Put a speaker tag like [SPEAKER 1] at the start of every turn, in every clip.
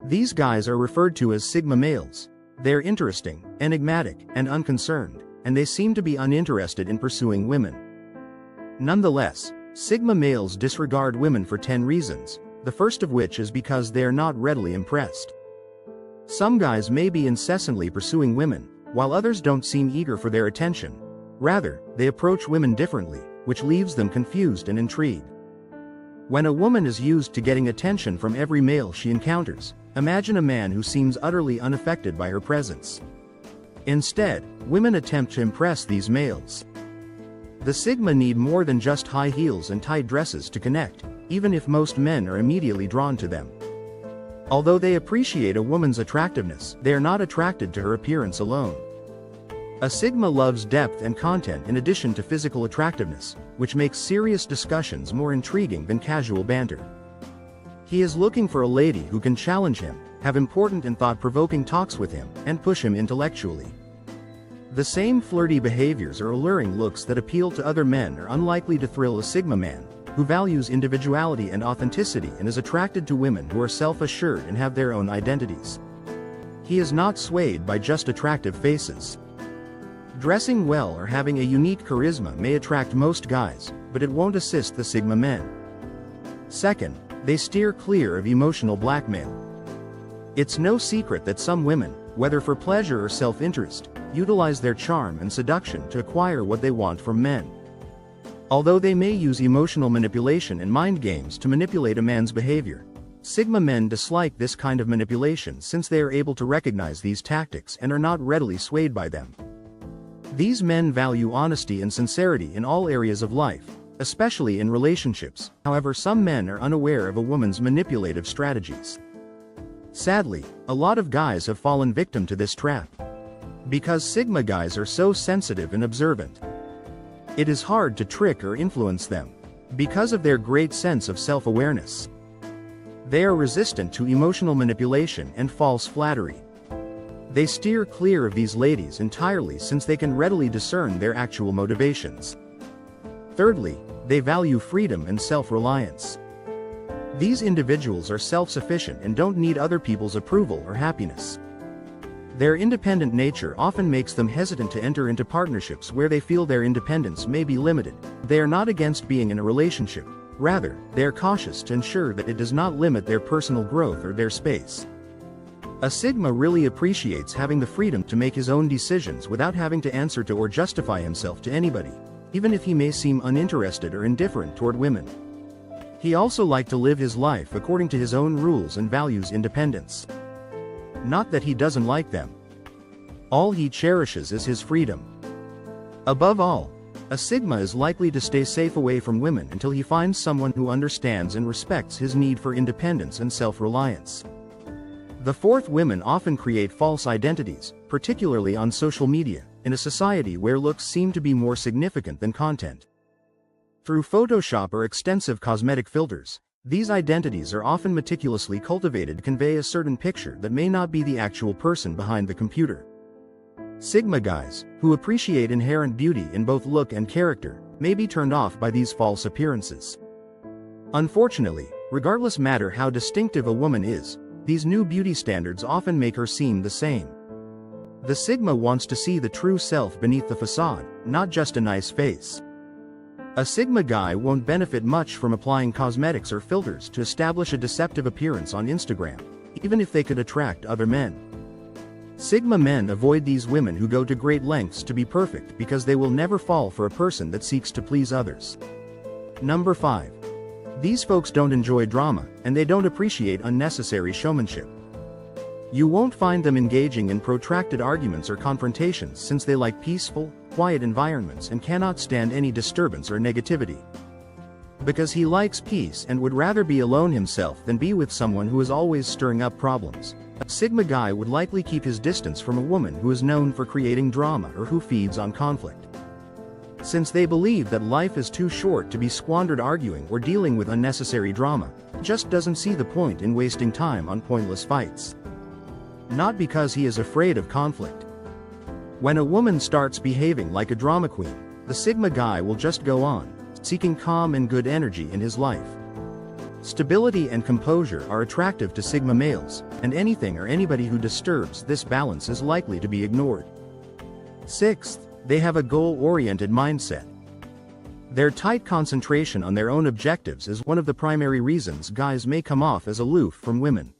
[SPEAKER 1] These guys are referred to as Sigma males. They're interesting, enigmatic, and unconcerned, and they seem to be uninterested in pursuing women. Nonetheless, Sigma males disregard women for 10 reasons, the first of which is because they are not readily impressed. Some guys may be incessantly pursuing women, while others don't seem eager for their attention. Rather, they approach women differently, which leaves them confused and intrigued. When a woman is used to getting attention from every male she encounters, imagine a man who seems utterly unaffected by her presence. Instead, women attempt to impress these males. The Sigma need more than just high heels and tight dresses to connect, even if most men are immediately drawn to them. Although they appreciate a woman's attractiveness, they are not attracted to her appearance alone. A Sigma loves depth and content in addition to physical attractiveness, which makes serious discussions more intriguing than casual banter. He is looking for a lady who can challenge him, have important and thought-provoking talks with him, and push him intellectually. The same flirty behaviors or alluring looks that appeal to other men are unlikely to thrill a Sigma man, who values individuality and authenticity and is attracted to women who are self-assured and have their own identities. He is not swayed by just attractive faces. Dressing well or having a unique charisma may attract most guys, but it won't assist the Sigma men. Second, they steer clear of emotional blackmail. It's no secret that some women, whether for pleasure or self-interest, utilize their charm and seduction to acquire what they want from men. Although they may use emotional manipulation and mind games to manipulate a man's behavior, Sigma men dislike this kind of manipulation since they are able to recognize these tactics and are not readily swayed by them. These men value honesty and sincerity in all areas of life, especially in relationships. However, some men are unaware of a woman's manipulative strategies. Sadly, a lot of guys have fallen victim to this trap. Because Sigma guys are so sensitive and observant, it is hard to trick or influence them. Because of their great sense of self-awareness, they are resistant to emotional manipulation and false flattery. They steer clear of these ladies entirely since they can readily discern their actual motivations. Thirdly, they value freedom and self-reliance. These individuals are self-sufficient and don't need other people's approval or happiness. Their independent nature often makes them hesitant to enter into partnerships where they feel their independence may be limited. They are not against being in a relationship. Rather, they are cautious to ensure that it does not limit their personal growth or their space. A Sigma really appreciates having the freedom to make his own decisions without having to answer to or justify himself to anybody, even if he may seem uninterested or indifferent toward women. He also likes to live his life according to his own rules and values independence. Not that he doesn't like them. All he cherishes is his freedom. Above all, a Sigma is likely to stay safe away from women until he finds someone who understands and respects his need for independence and self-reliance. The fourth, women often create false identities, particularly on social media, in a society where looks seem to be more significant than content. Through Photoshop or extensive cosmetic filters, these identities are often meticulously cultivated to convey a certain picture that may not be the actual person behind the computer. Sigma guys, who appreciate inherent beauty in both look and character, may be turned off by these false appearances. Unfortunately, regardless matter how distinctive a woman is, these new beauty standards often make her seem the same. The Sigma wants to see the true self beneath the facade, not just a nice face. A Sigma guy won't benefit much from applying cosmetics or filters to establish a deceptive appearance on Instagram, even if they could attract other men. Sigma men avoid these women who go to great lengths to be perfect because they will never fall for a person that seeks to please others. Number 5. These folks don't enjoy drama, and they don't appreciate unnecessary showmanship. You won't find them engaging in protracted arguments or confrontations since they like peaceful, quiet environments and cannot stand any disturbance or negativity. Because he likes peace and would rather be alone himself than be with someone who is always stirring up problems, a Sigma guy would likely keep his distance from a woman who is known for creating drama or who feeds on conflict. Since they believe that life is too short to be squandered arguing or dealing with unnecessary drama, he just doesn't see the point in wasting time on pointless fights. Not because he is afraid of conflict. When a woman starts behaving like a drama queen, the Sigma guy will just go on, seeking calm and good energy in his life. Stability and composure are attractive to Sigma males, and anything or anybody who disturbs this balance is likely to be ignored. Sixth, they have a goal-oriented mindset. Their tight concentration on their own objectives is one of the primary reasons guys may come off as aloof from women.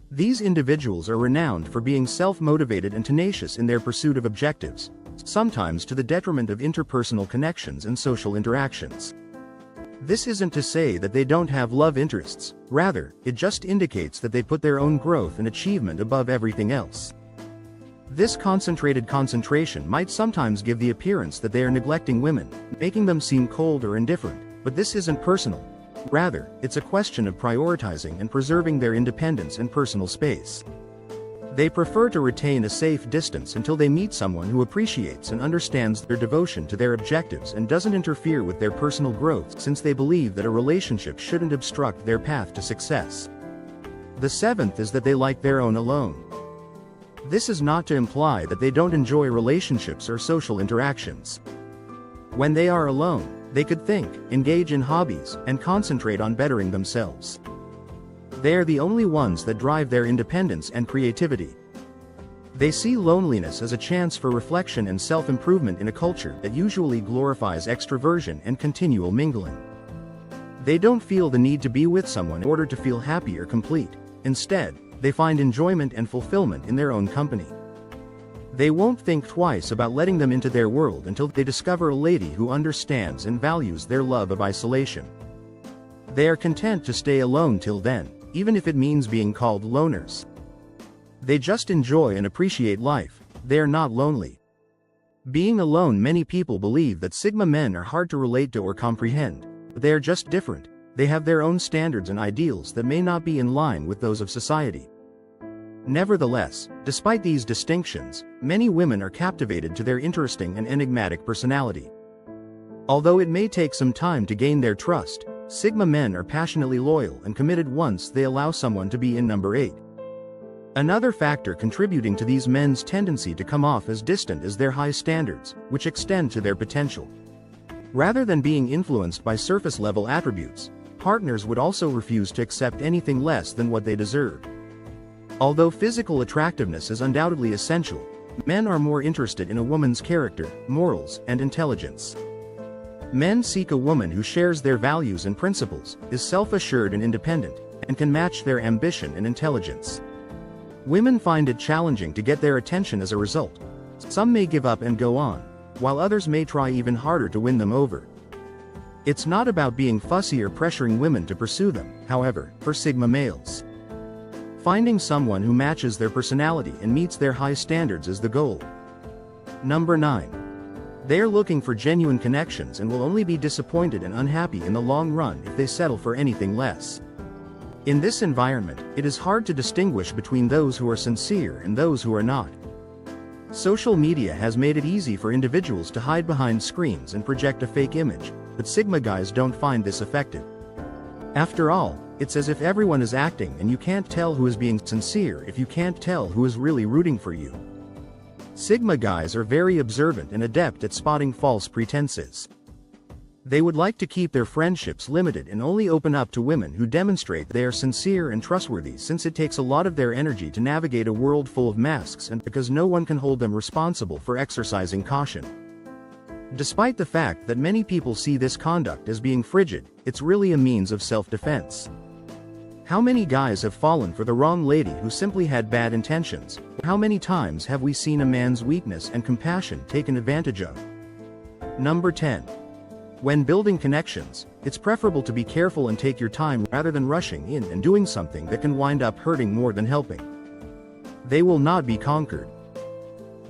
[SPEAKER 1] These individuals are renowned for being self-motivated and tenacious in their pursuit of objectives, sometimes to the detriment of interpersonal connections and social interactions. This isn't to say that they don't have love interests, rather, it just indicates that they put their own growth and achievement above everything else. This concentrated concentration might sometimes give the appearance that they are neglecting women, making them seem cold or indifferent, but this isn't personal. Rather, it's a question of prioritizing and preserving their independence and personal space. They prefer to retain a safe distance until they meet someone who appreciates and understands their devotion to their objectives and doesn't interfere with their personal growth, since they believe that a relationship shouldn't obstruct their path to success. The seventh is that they like their own alone. This is not to imply that they don't enjoy relationships or social interactions. When they are alone, they could think, engage in hobbies, and concentrate on bettering themselves. They are the only ones that drive their independence and creativity. They see loneliness as a chance for reflection and self-improvement in a culture that usually glorifies extroversion and continual mingling. They don't feel the need to be with someone in order to feel happy or complete. Instead, they find enjoyment and fulfillment in their own company. They won't think twice about letting them into their world until they discover a lady who understands and values their love of isolation. They are content to stay alone till then, even if it means being called loners. They just enjoy and appreciate life. They are not lonely. Being alone, many people believe that Sigma men are hard to relate to or comprehend, but they are just different. They have their own standards and ideals that may not be in line with those of society. Nevertheless, despite these distinctions, many women are captivated to their interesting and enigmatic personality. Although it may take some time to gain their trust, Sigma men are passionately loyal and committed once they allow someone to be in number 8. Another factor contributing to these men's tendency to come off as distant is their high standards, which extend to their potential. Rather than being influenced by surface-level attributes, partners would also refuse to accept anything less than what they deserve. Although physical attractiveness is undoubtedly essential, men are more interested in a woman's character, morals, and intelligence. Men seek a woman who shares their values and principles, is self-assured and independent, and can match their ambition and intelligence. Women find it challenging to get their attention as a result. Some may give up and go on, while others may try even harder to win them over. It's not about being fussy or pressuring women to pursue them, however, for Sigma males. Finding someone who matches their personality and meets their high standards is the goal. Number 9. They are looking for genuine connections and will only be disappointed and unhappy in the long run if they settle for anything less. In this environment, it is hard to distinguish between those who are sincere and those who are not. Social media has made it easy for individuals to hide behind screens and project a fake image, but Sigma guys don't find this effective. After all, it's as if everyone is acting and you can't tell who is being sincere if you can't tell who is really rooting for you. Sigma guys are very observant and adept at spotting false pretenses. They would like to keep their friendships limited and only open up to women who demonstrate they are sincere and trustworthy, since it takes a lot of their energy to navigate a world full of masks and because no one can hold them responsible for exercising caution. Despite the fact that many people see this conduct as being frigid, it's really a means of self-defense. How many guys have fallen for the wrong lady who simply had bad intentions? How many times have we seen a man's weakness and compassion taken advantage of? Number 10. When building connections, it's preferable to be careful and take your time rather than rushing in and doing something that can wind up hurting more than helping. They will not be conquered.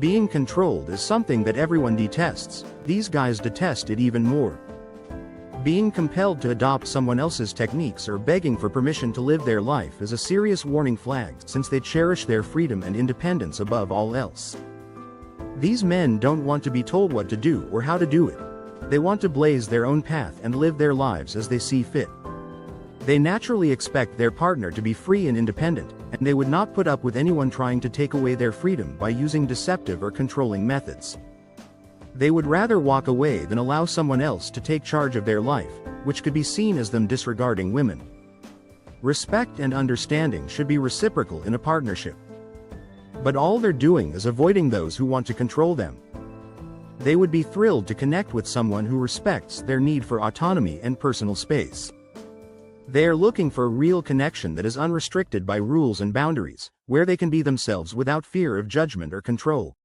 [SPEAKER 1] Being controlled is something that everyone detests. These guys detest it even more. Being compelled to adopt someone else's techniques or begging for permission to live their life is a serious warning flag, since they cherish their freedom and independence above all else. These men don't want to be told what to do or how to do it. They want to blaze their own path and live their lives as they see fit. They naturally expect their partner to be free and independent, and they would not put up with anyone trying to take away their freedom by using deceptive or controlling methods. They would rather walk away than allow someone else to take charge of their life, which could be seen as them disregarding women. Respect and understanding should be reciprocal in a partnership. But all they're doing is avoiding those who want to control them. They would be thrilled to connect with someone who respects their need for autonomy and personal space. They are looking for a real connection that is unrestricted by rules and boundaries, where they can be themselves without fear of judgment or control.